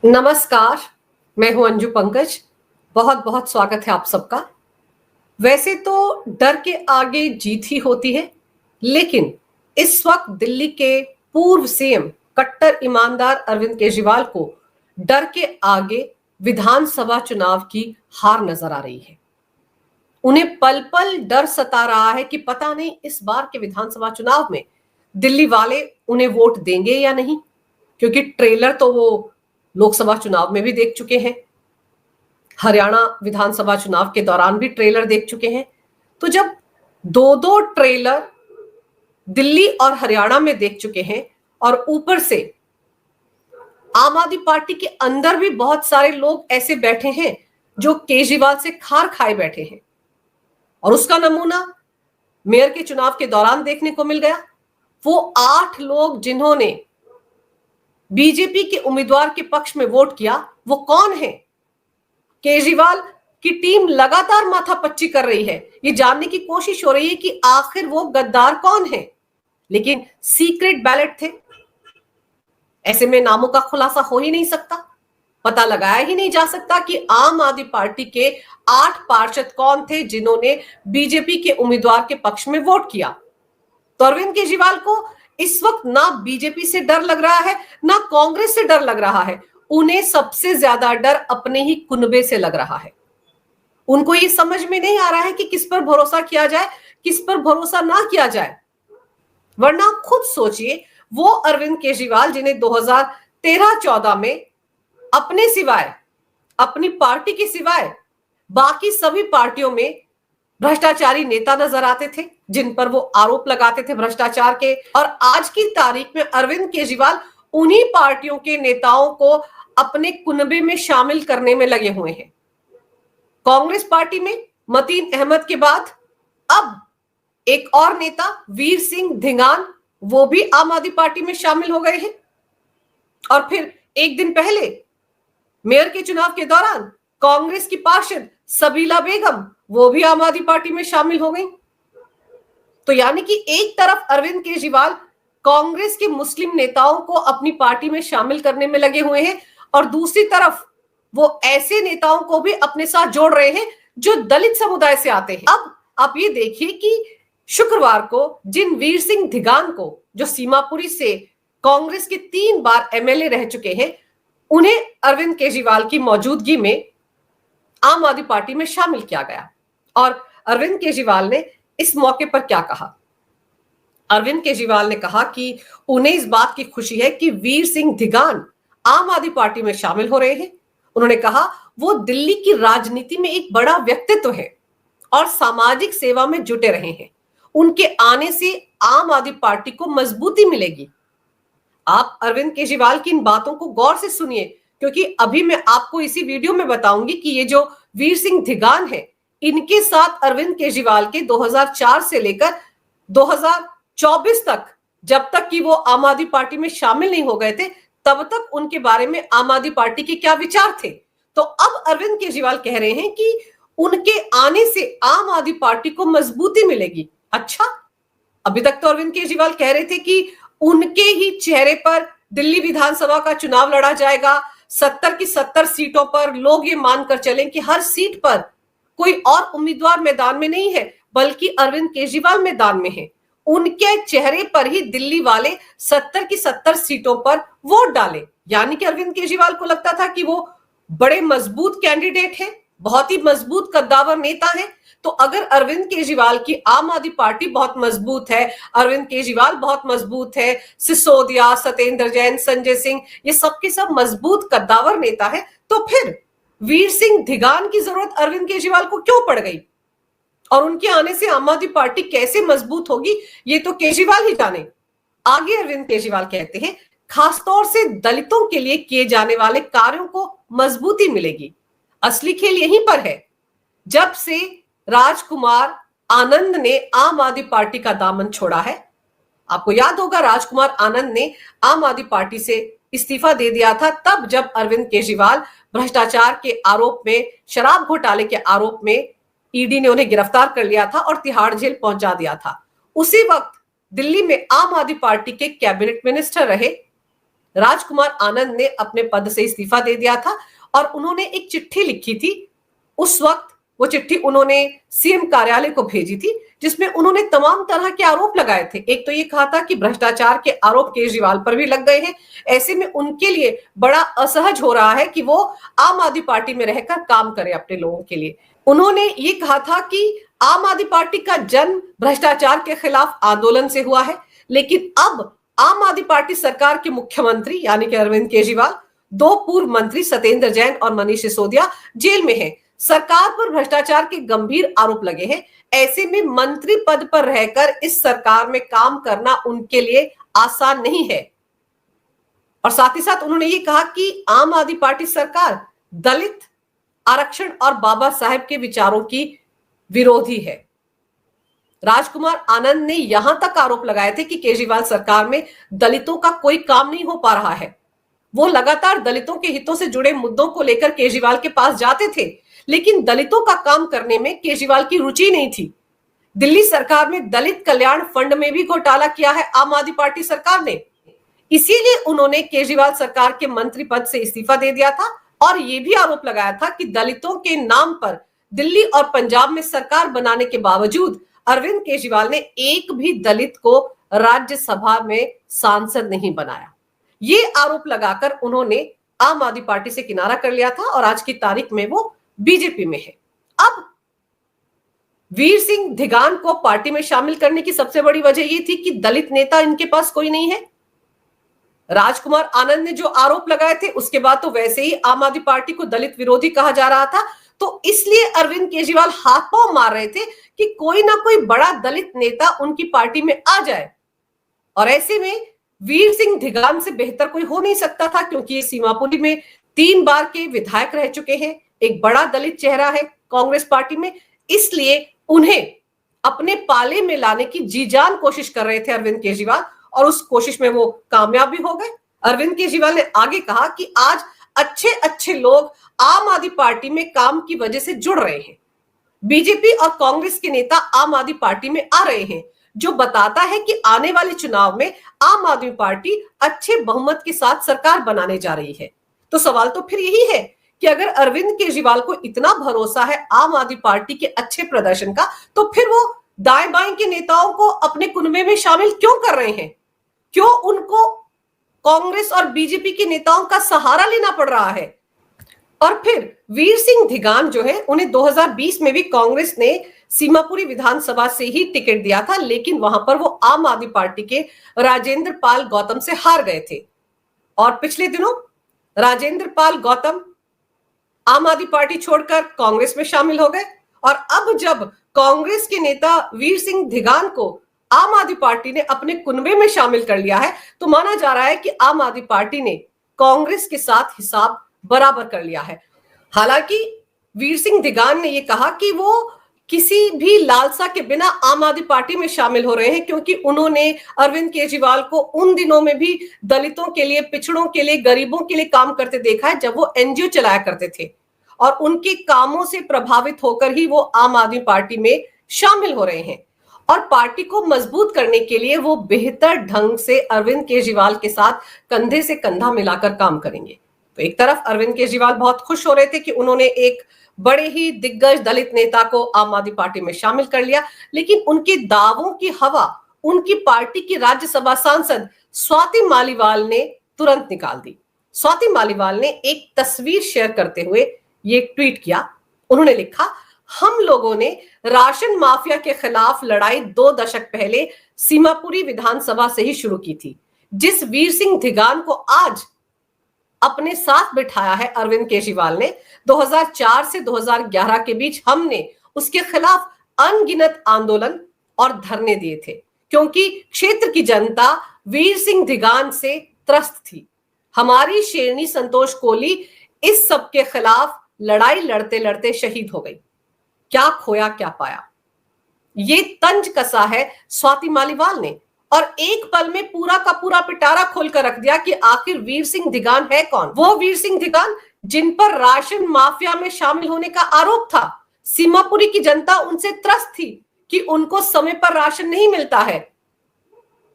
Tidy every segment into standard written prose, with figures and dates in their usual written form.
नमस्कार। मैं हूं अंजू पंकज। बहुत बहुत स्वागत है आप सबका। वैसे तो डर के आगे जीत ही होती है, लेकिन इस वक्त दिल्ली के पूर्व सीएम कट्टर ईमानदार अरविंद केजरीवाल को डर के आगे विधानसभा चुनाव की हार नजर आ रही है। उन्हें पल पल डर सता रहा है कि पता नहीं इस बार के विधानसभा चुनाव में दिल्ली वाले उन्हें वोट देंगे या नहीं, क्योंकि ट्रेलर तो वो लोकसभा चुनाव में भी देख चुके हैं, हरियाणा विधानसभा चुनाव के दौरान भी ट्रेलर देख चुके हैं। तो जब दो दो ट्रेलर दिल्ली और हरियाणा में देख चुके हैं और ऊपर से आम आदमी पार्टी के अंदर भी बहुत सारे लोग ऐसे बैठे हैं जो केजरीवाल से खार खाए बैठे हैं, और उसका नमूना मेयर के चुनाव के दौरान देखने को मिल गया। वो 8 लोग जिन्होंने बीजेपी के उम्मीदवार के पक्ष में वोट किया, वो कौन है? केजरीवाल की टीम लगातार माथापच्ची कर रही है, ये जानने की कोशिश हो रही है कि आखिर वो गद्दार कौन है, लेकिन सीक्रेट बैलेट थे। ऐसे में नामों का खुलासा हो ही नहीं सकता, पता लगाया ही नहीं जा सकता कि आम आदमी पार्टी के 8 पार्षद कौन थे जिन्होंने बीजेपी के उम्मीदवार के पक्ष में वोट किया। तो अरविंद केजरीवाल को इस वक्त ना बीजेपी से डर लग रहा है, ना कांग्रेस से डर लग रहा है। उन्हें सबसे ज्यादा डर अपने ही कुनबे से लग रहा है। उनको ये समझ में नहीं आ रहा है कि किस पर भरोसा किया जाए, किस पर भरोसा ना किया जाए। वरना खुद सोचिए, वो अरविंद केजरीवाल जिन्हें 2013-14 में अपने सिवाय, अपनी पार्टी के सिवाय बाकी सभी पार्टियों में भ्रष्टाचारी नेता नजर आते थे, जिन पर वो आरोप लगाते थे भ्रष्टाचार के, और आज की तारीख में अरविंद केजरीवाल उन्हीं पार्टियों के नेताओं को अपने कुनबे में शामिल करने में लगे हुए हैं। कांग्रेस पार्टी में मतीन अहमद के बाद अब एक और नेता वीर सिंह धिंगान, वो भी आम आदमी पार्टी में शामिल हो गए हैं। और फिर एक दिन पहले मेयर के चुनाव के दौरान कांग्रेस की पार्षद सबीला बेगम, वो भी आम आदमी पार्टी में शामिल हो गई। तो यानी कि एक तरफ अरविंद केजरीवाल कांग्रेस के मुस्लिम नेताओं को अपनी पार्टी में शामिल करने में लगे हुए हैं, और दूसरी तरफ वो ऐसे नेताओं को भी अपने साथ जोड़ रहे हैं जो दलित समुदाय से आते हैं। अब आप ये देखिए कि शुक्रवार को जिन वीर सिंह धिगान को, जो सीमापुरी से कांग्रेस के 3 बार एमएलए रह चुके हैं, उन्हें अरविंद केजरीवाल की मौजूदगी में आम आदमी पार्टी में शामिल किया गया। और अरविंद केजरीवाल ने इस मौके पर क्या कहा? अरविंद केजरीवाल ने कहा कि उन्हें इस बात की खुशी है कि वीर सिंह धिगान आम आदमी पार्टी में शामिल हो रहे हैं। उन्होंने कहा वो दिल्ली की राजनीति में एक बड़ा व्यक्तित्व है और सामाजिक सेवा में जुटे रहे हैं। उनके आने से आम आदमी पार्टी को मजबूती मिलेगी। आप अरविंद केजरीवाल की इन बातों को गौर से सुनिए, क्योंकि अभी मैं आपको इसी वीडियो में बताऊंगी कि ये जो वीर सिंह धिगान है, इनके साथ अरविंद केजरीवाल के 2004 से लेकर 2024 तक, जब तक कि वो आम आदमी पार्टी में शामिल नहीं हो गए थे, तब तक उनके बारे में आम आदमी पार्टी के क्या विचार थे। तो अब अरविंद केजरीवाल कह रहे हैं कि उनके आने से आम आदमी पार्टी को मजबूती मिलेगी। अच्छा, अभी तक तो अरविंद केजरीवाल कह रहे थे कि उनके ही चेहरे पर दिल्ली विधानसभा का चुनाव लड़ा जाएगा। 70 की 70 सीटों पर लोग ये मानकर चलें कि हर सीट पर कोई और उम्मीदवार मैदान में नहीं है, बल्कि अरविंद केजरीवाल मैदान में है। उनके चेहरे पर ही दिल्ली वाले 70 की 70 सीटों पर वोट डाले। यानी कि अरविंद केजरीवाल को लगता था कि वो बड़े मजबूत कैंडिडेट हैं, बहुत ही मजबूत कद्दावर नेता हैं। तो अगर अरविंद केजरीवाल की आम आदमी पार्टी बहुत मजबूत है, अरविंद केजरीवाल बहुत मजबूत है, सिसोदिया, सत्येंद्र जैन, संजय सिंह, ये सब के सब मजबूत कद्दावर नेता है, तो फिर वीर सिंह धिगान की जरूरत अरविंद केजरीवाल को क्यों पड़ गई? और उनके आने से आम आदमी पार्टी कैसे मजबूत होगी, ये तो केजरीवाल ही जाने। आगे अरविंद केजरीवाल कहते हैं, खासतौर से दलितों के लिए किए जाने वाले कार्यों को मजबूती मिलेगी। असली खेल यहीं पर है। जब से राजकुमार आनंद ने आम आदमी पार्टी का दामन छोड़ा है, आपको याद होगा राजकुमार आनंद ने आम आदमी पार्टी से इस्तीफा दे दिया था, तब जब अरविंद केजरीवाल भ्रष्टाचार के आरोप में, शराब घोटाले के आरोप में ईडी ने उन्हें गिरफ्तार कर लिया था और तिहाड़ जेल पहुंचा दिया था। उसी वक्त दिल्ली में आम आदमी पार्टी के कैबिनेट मिनिस्टर रहे राजकुमार आनंद ने अपने पद से इस्तीफा दे दिया था और उन्होंने एक चिट्ठी लिखी थी। उस वक्त वो चिट्ठी उन्होंने सीएम कार्यालय को भेजी थी, जिसमें उन्होंने तमाम तरह के आरोप लगाए थे। एक तो ये कहा था कि भ्रष्टाचार के आरोप केजरीवाल पर भी लग गए हैं, ऐसे में उनके लिए बड़ा असहज हो रहा है कि वो आम आदमी पार्टी में रहकर काम करे अपने लोगों के लिए। उन्होंने ये कहा था कि आम आदमी पार्टी का जन्म भ्रष्टाचार के खिलाफ आंदोलन से हुआ है, लेकिन अब आम आदमी पार्टी सरकार के मुख्यमंत्री यानी कि अरविंद केजरीवाल, दो पूर्व मंत्री सत्येंद्र जैन और मनीष सिसोदिया जेल में हैं। सरकार पर भ्रष्टाचार के गंभीर आरोप लगे हैं। ऐसे में मंत्री पद पर रहकर इस सरकार में काम करना उनके लिए आसान नहीं है। और साथ ही साथ उन्होंने ये कहा कि आम आदमी पार्टी सरकार दलित आरक्षण और बाबा साहेब के विचारों की विरोधी है। राजकुमार आनंद ने यहां तक आरोप लगाए थे कि केजरीवाल सरकार में दलितों का कोई काम नहीं हो पा रहा है। वो लगातार दलितों के हितों से जुड़े मुद्दों को लेकर केजरीवाल के पास जाते थे, लेकिन दलितों का काम करने में केजरीवाल की रुचि नहीं थी। दिल्ली सरकार में दलित कल्याण फंड में भी घोटाला किया है आम आदमी पार्टी सरकार ने। इसीलिए उन्होंने केजरीवाल सरकार के मंत्री पद से इस्तीफा दे दिया था और यह भी आरोप लगाया था कि दलितों के नाम पर दिल्ली और पंजाब में सरकार बनाने के बावजूद अरविंद केजरीवाल ने एक भी दलित को राज्यसभा में सांसद नहीं बनाया। ये आरोप लगाकर उन्होंने आम आदमी पार्टी से किनारा कर लिया था और आज की तारीख में वो बीजेपी में है। अब वीर सिंह धिगान को पार्टी में शामिल करने की सबसे बड़ी वजह यह थी कि दलित नेता इनके पास कोई नहीं है। राजकुमार आनंद ने जो आरोप लगाए थे उसके बाद तो वैसे ही आम आदमी पार्टी को दलित विरोधी कहा जा रहा था, तो इसलिए अरविंद केजरीवाल हाथ पांव मार रहे थे कि कोई ना कोई बड़ा दलित नेता उनकी पार्टी में आ जाए। और ऐसे में वीर सिंह धिगान से बेहतर कोई हो नहीं सकता था, क्योंकि ये सीमापुरी में 3 बार के विधायक रह चुके हैं, एक बड़ा दलित चेहरा है कांग्रेस पार्टी में, इसलिए उन्हें अपने पाले में लाने की जी जान कोशिश कर रहे थे अरविंद केजरीवाल, और उस कोशिश में वो कामयाब भी हो गए। अरविंद केजरीवाल ने आगे कहा कि आज अच्छे अच्छे लोग आम आदमी पार्टी में काम की वजह से जुड़ रहे हैं। बीजेपी और कांग्रेस के नेता आम आदमी पार्टी में आ रहे हैं, जो बताता है कि आने वाले चुनाव में आम आदमी पार्टी अच्छे बहुमत के साथ सरकार बनाने जा रही है। तो सवाल तो फिर यही है कि अगर अरविंद केजरीवाल को इतना भरोसा है आम आदमी पार्टी के अच्छे प्रदर्शन का, तो फिर वो दाएं बाएं के नेताओं को अपने कुनबे में शामिल क्यों कर रहे हैं? क्यों उनको कांग्रेस और बीजेपी के नेताओं का सहारा लेना पड़ रहा है? और फिर वीर सिंह धिगान जो है, उन्हें 2020 में भी कांग्रेस ने सीमापुरी विधानसभा से ही टिकट दिया था, लेकिन वहां पर वो आम आदमी पार्टी के राजेंद्र पाल गौतम से हार गए थे। और पिछले दिनों राजेंद्र पाल गौतम आम आदमी पार्टी छोड़कर कांग्रेस में शामिल हो गए, और अब जब कांग्रेस के नेता वीर सिंह धिगान को आम आदमी पार्टी ने अपने कुनबे में शामिल कर लिया है, तो माना जा रहा है कि आम आदमी पार्टी ने कांग्रेस के साथ हिसाब बराबर कर लिया है। हालांकि वीर सिंह धिगान ने यह कहा कि वो किसी भी लालसा के बिना आम आदमी पार्टी में शामिल हो रहे हैं, क्योंकि उन्होंने अरविंद केजरीवाल को उन दिनों में भी दलितों के लिए, पिछड़ों के लिए, गरीबों के लिए काम करते देखा है जब वो एनजीओ चलाया करते थे, और उनके कामों से प्रभावित होकर ही वो आम आदमी पार्टी में शामिल हो रहे हैं। और पार्टी को मजबूत करने के लिए वो बेहतर ढंग से अरविंद केजरीवाल के साथ कंधे से कंधा मिलाकर काम करेंगे। तो एक तरफ अरविंद केजरीवाल बहुत खुश हो रहे थे कि उन्होंने एक बड़े ही दिग्गज दलित नेता को आम आदमी पार्टी में शामिल कर लिया, लेकिन उनके दावों की हवा उनकी पार्टी की राज्यसभा सांसद स्वाति मालीवाल ने तुरंत निकाल दी। स्वाति मालीवाल ने एक तस्वीर शेयर करते हुए ये ट्वीट किया। उन्होंने लिखा, हम लोगों ने राशन माफिया के खिलाफ लड़ाई 2 दशक पहले सीमापुरी विधानसभा से ही शुरू की थी। जिस वीर सिंह धिगान को आज अपने साथ बिठाया है अरविंद केजरीवाल ने, 2004 से 2011 के बीच हमने उसके खिलाफ अनगिनत आंदोलन और धरने दिए थे, क्योंकि क्षेत्र की जनता वीर सिंह धिगान से त्रस्त थी। हमारी शेरनी संतोष कोली इस सब के खिलाफ लड़ाई लड़ते लड़ते शहीद हो गई। क्या खोया क्या पाया, ये तंज कसा है स्वाति मालीवाल ने, और एक पल में पूरा का पूरा पिटारा खोलकर रख दिया कि आखिर वीर सिंह धिगान है कौन। वो वीर सिंह धिगान जिन पर राशन माफिया में शामिल होने का आरोप था। सीमापुरी की जनता उनसे त्रस्त थी कि उनको समय पर राशन नहीं मिलता है।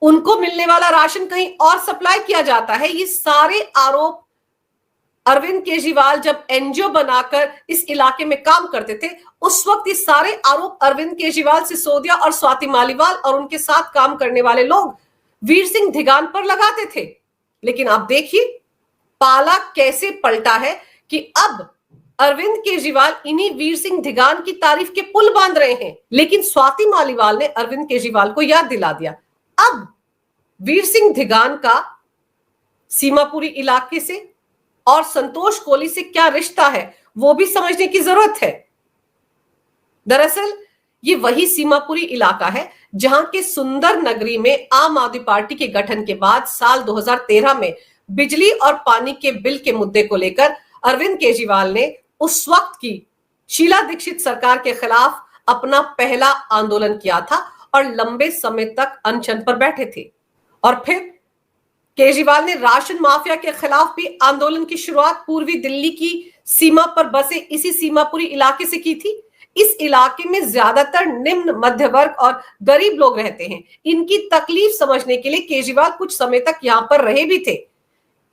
उनको मिलने वाला राशन कहीं और सप्लाई किया जाता है। ये सारे आरोप अरविंद केजरीवाल जब एनजीओ बनाकर इस इलाके में काम करते थे, उस वक्त ये सारे आरोप अरविंद केजरीवाल, सिसोदिया और स्वाति मालीवाल और उनके साथ काम करने वाले लोग वीर सिंह धिगान पर लगाते थे। लेकिन आप देखिए पाला कैसे पलटा है कि अब अरविंद केजरीवाल इन्हीं वीर सिंह धिगान की तारीफ के पुल बांध रहे हैं। लेकिन स्वाति मालीवाल ने अरविंद केजरीवाल को याद दिला दिया। अब वीर सिंह धिगान का सीमापुरी इलाके से और संतोष कोहली से क्या रिश्ता है वो भी समझने की जरूरत है। दरअसल ये वही सीमापुरी इलाका है जहां के सुंदर नगरी में आम आदमी पार्टी के गठन के बाद साल 2013 में बिजली और पानी के बिल के मुद्दे को लेकर अरविंद केजरीवाल ने उस वक्त की शीला दीक्षित सरकार के खिलाफ अपना पहला आंदोलन किया था और लंबे समय तक अनशन पर बैठे थे। और फिर केजरीवाल ने राशन माफिया के खिलाफ भी आंदोलन की शुरुआत पूर्वी दिल्ली की सीमा पर बसे इसी सीमापुरी इलाके से की थी। इस इलाके में ज्यादातर निम्न मध्य वर्ग और गरीब लोग रहते हैं। इनकी तकलीफ समझने के लिए केजरीवाल कुछ समय तक यहां पर रहे भी थे।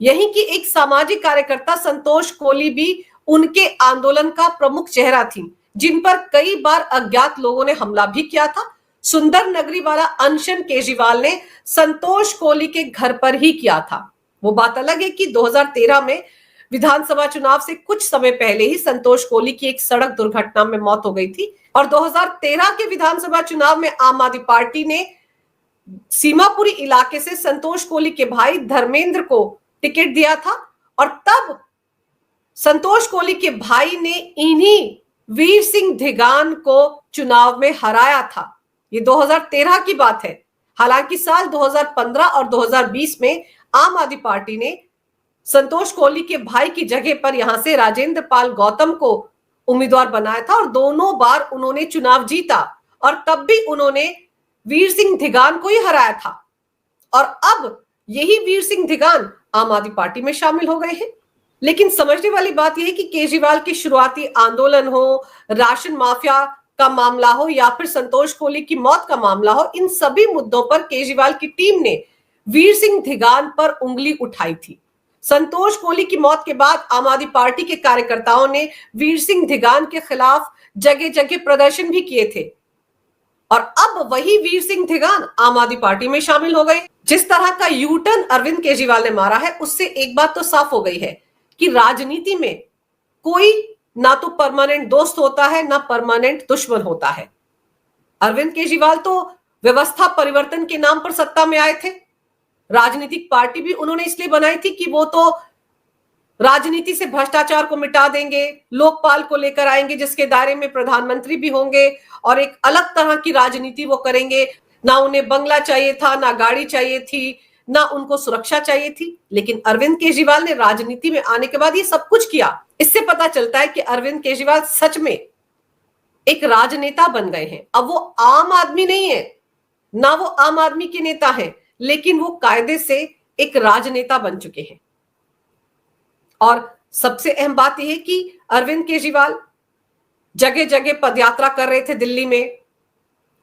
यहीं की एक सामाजिक कार्यकर्ता संतोष कोहली भी उनके आंदोलन का प्रमुख चेहरा थी, जिन पर कई बार अज्ञात लोगों ने हमला भी किया था। सुंदर नगरी वाला अनशन केजरीवाल ने संतोष कोहली के घर पर ही किया था। वो बात अलग है कि 2013 में विधानसभा चुनाव से कुछ समय पहले ही संतोष कोहली की एक सड़क दुर्घटना में मौत हो गई थी और 2013 के विधानसभा चुनाव में आम आदमी पार्टी ने सीमापुरी इलाके से संतोष कोहली के भाई धर्मेंद्र को टिकट दिया था और तब संतोष कोहली के भाई ने इन्हीं वीर सिंह धिगान को चुनाव में हराया था। ये 2013 की बात है। हालांकि साल 2015 और 2020 में आम आदमी पार्टी ने संतोष कोहली के भाई की जगह पर यहां से राजेंद्र पाल गौतम को उम्मीदवार बनाया था और दोनों बार उन्होंने चुनाव जीता और तब भी उन्होंने वीर सिंह धिगान को ही हराया था। और अब यही वीर सिंह धिगान आम आदमी पार्टी में शामिल हो गए हैं। लेकिन समझने वाली बात यह है कि केजरीवाल के शुरुआती आंदोलन हो, राशन माफिया का मामला हो या फिर संतोष कोहली की मौत का मामला हो, इन सभी मुद्दों पर केजरीवाल की टीम ने वीर सिंह धिगान पर उंगली उठाई थी। संतोष कोहली की मौत के बाद आम आदमी पार्टी के कार्यकर्ताओं ने वीर सिंह धिगान के खिलाफ जगह जगह प्रदर्शन भी किए थे और अब वही वीर सिंह धिगान आम आदमी पार्टी में शामिल हो गए। जिस तरह का यू टर्न अरविंद केजरीवाल ने मारा है उससे एक बात तो साफ हो गई है कि राजनीति में कोई ना तो परमानेंट दोस्त होता है ना परमानेंट दुश्मन होता है। अरविंद केजरीवाल तो व्यवस्था परिवर्तन के नाम पर सत्ता में आए थे। राजनीतिक पार्टी भी उन्होंने इसलिए बनाई थी कि वो तो राजनीति से भ्रष्टाचार को मिटा देंगे, लोकपाल को लेकर आएंगे जिसके दायरे में प्रधानमंत्री भी होंगे और एक अलग तरह की राजनीति वो करेंगे। ना उन्हें बंगला चाहिए था, ना गाड़ी चाहिए थी, ना उनको सुरक्षा चाहिए थी। लेकिन अरविंद केजरीवाल ने राजनीति में आने के बाद ये सब कुछ किया। इससे पता चलता है कि अरविंद केजरीवाल सच में एक राजनेता बन गए हैं। अब वो आम आदमी नहीं है, ना वो आम आदमी के नेता हैं, लेकिन वो कायदे से एक राजनेता बन चुके हैं। और सबसे अहम बात यह है कि अरविंद केजरीवाल जगह जगह पदयात्रा कर रहे थे दिल्ली में।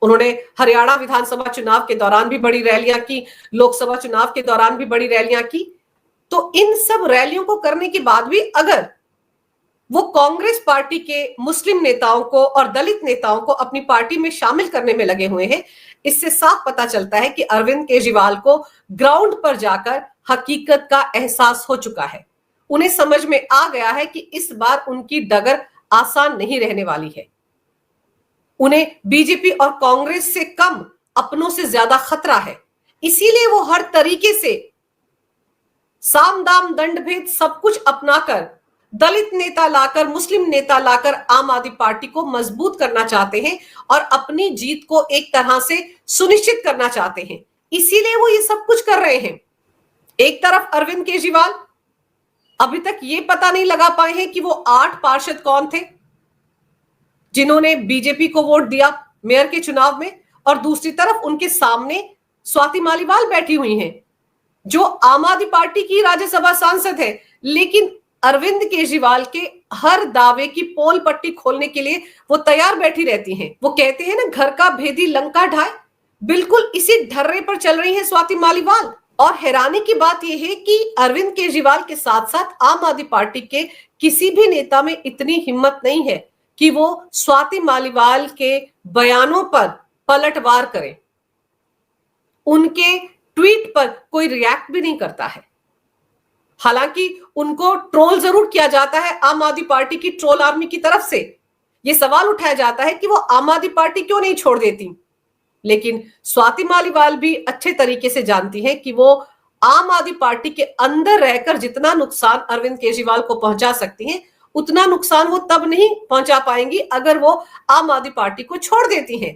उन्होंने हरियाणा विधानसभा चुनाव के दौरान भी बड़ी रैलियां की, लोकसभा चुनाव के दौरान भी बड़ी रैलियां की। तो इन सब रैलियों को करने के बाद भी अगर वो कांग्रेस पार्टी के मुस्लिम नेताओं को और दलित नेताओं को अपनी पार्टी में शामिल करने में लगे हुए हैं, इससे साफ पता चलता है कि अरविंद केजरीवाल को ग्राउंड पर जाकर हकीकत का एहसास हो चुका है। उन्हें समझ में आ गया है कि इस बार उनकी डगर आसान नहीं रहने वाली है। उन्हें बीजेपी और कांग्रेस से कम अपनों से ज्यादा खतरा है। इसीलिए वो हर तरीके से साम दाम दंड भेद सब कुछ अपनाकर दलित नेता लाकर, मुस्लिम नेता लाकर आम आदमी पार्टी को मजबूत करना चाहते हैं और अपनी जीत को एक तरह से सुनिश्चित करना चाहते हैं। इसीलिए वो ये सब कुछ कर रहे हैं। एक तरफ अरविंद केजरीवाल अभी तक ये पता नहीं लगा पाए हैं कि वो 8 पार्षद कौन थे जिन्होंने बीजेपी को वोट दिया मेयर के चुनाव में, और दूसरी तरफ उनके सामने स्वाति मालीवाल बैठी हुई हैं जो आम आदमी पार्टी की राज्यसभा सांसद है। लेकिन अरविंद केजरीवाल के हर दावे की पोल पट्टी खोलने के लिए वो तैयार बैठी रहती हैं। वो कहते हैं ना, घर का भेदी लंका ढाए, बिल्कुल इसी ढर्रे पर चल रही है स्वाति मालीवाल। और हैरानी की बात यह है कि अरविंद केजरीवाल के साथ साथ आम आदमी पार्टी के किसी भी नेता में इतनी हिम्मत नहीं है कि वो स्वाति मालीवाल के बयानों पर पलटवार करें। उनके ट्वीट पर कोई रिएक्ट भी नहीं करता है। हालांकि उनको ट्रोल जरूर किया जाता है आम आदमी पार्टी की ट्रोल आर्मी की तरफ से। यह सवाल उठाया जाता है कि वो आम आदमी पार्टी क्यों नहीं छोड़ देती। लेकिन स्वाति मालीवाल भी अच्छे तरीके से जानती है कि वो आम आदमी पार्टी के अंदर रहकर जितना नुकसान अरविंद केजरीवाल को पहुंचा सकती हैं, उतना नुकसान वो तब नहीं पहुंचा पाएंगी अगर वो आम आदमी पार्टी को छोड़ देती हैं।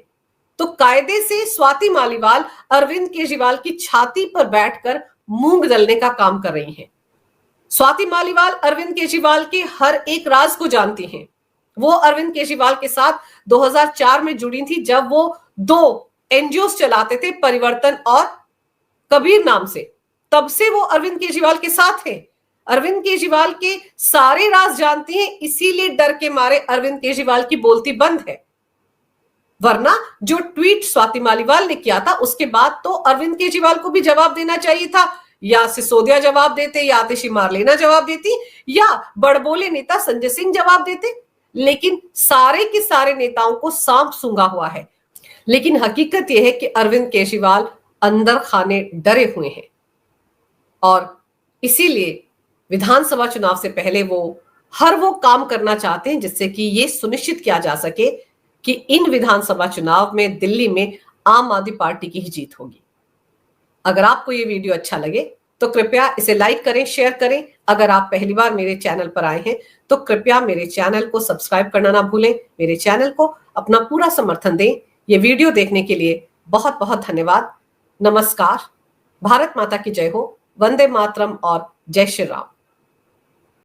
तो कायदे से स्वाति मालीवाल अरविंद केजरीवाल की छाती पर बैठकर मूंग दलने का काम कर रही हैं। स्वाति मालीवाल अरविंद केजरीवाल के हर एक राज को जानती हैं। वो अरविंद केजरीवाल के साथ 2004 में जुड़ी थी, जब वो 2 एनजीओ चलाते थे, परिवर्तन और कबीर नाम से। तब से वो अरविंद केजरीवाल के साथ है। अरविंद केजरीवाल के सारे राज जानती हैं, इसीलिए डर के मारे अरविंद केजरीवाल की बोलती बंद है। वरना जो ट्वीट स्वाति मालीवाल ने किया था उसके बाद तो अरविंद केजरीवाल को भी जवाब देना चाहिए था। या सिसोदिया जवाब देते, या आतिशी मारलेना जवाब देती, या बड़बोले नेता संजय सिंह जवाब देते। लेकिन सारे के सारे नेताओं को सांप सूंघा हुआ है। लेकिन हकीकत यह है कि अरविंद केजरीवाल अंदर खाने डरे हुए हैं और इसीलिए विधानसभा चुनाव से पहले वो हर वो काम करना चाहते हैं जिससे कि ये सुनिश्चित किया जा सके कि इन विधानसभा चुनाव में दिल्ली में आम आदमी पार्टी की ही जीत होगी। अगर आपको ये वीडियो अच्छा लगे तो कृपया इसे लाइक करें, शेयर करें। अगर आप पहली बार मेरे चैनल पर आए हैं तो कृपया मेरे चैनल को सब्सक्राइब करना ना भूलें। मेरे चैनल को अपना पूरा समर्थन दें। ये वीडियो देखने के लिए बहुत बहुत धन्यवाद। नमस्कार। भारत माता की जय हो। वंदे मातरम और जय श्री राम।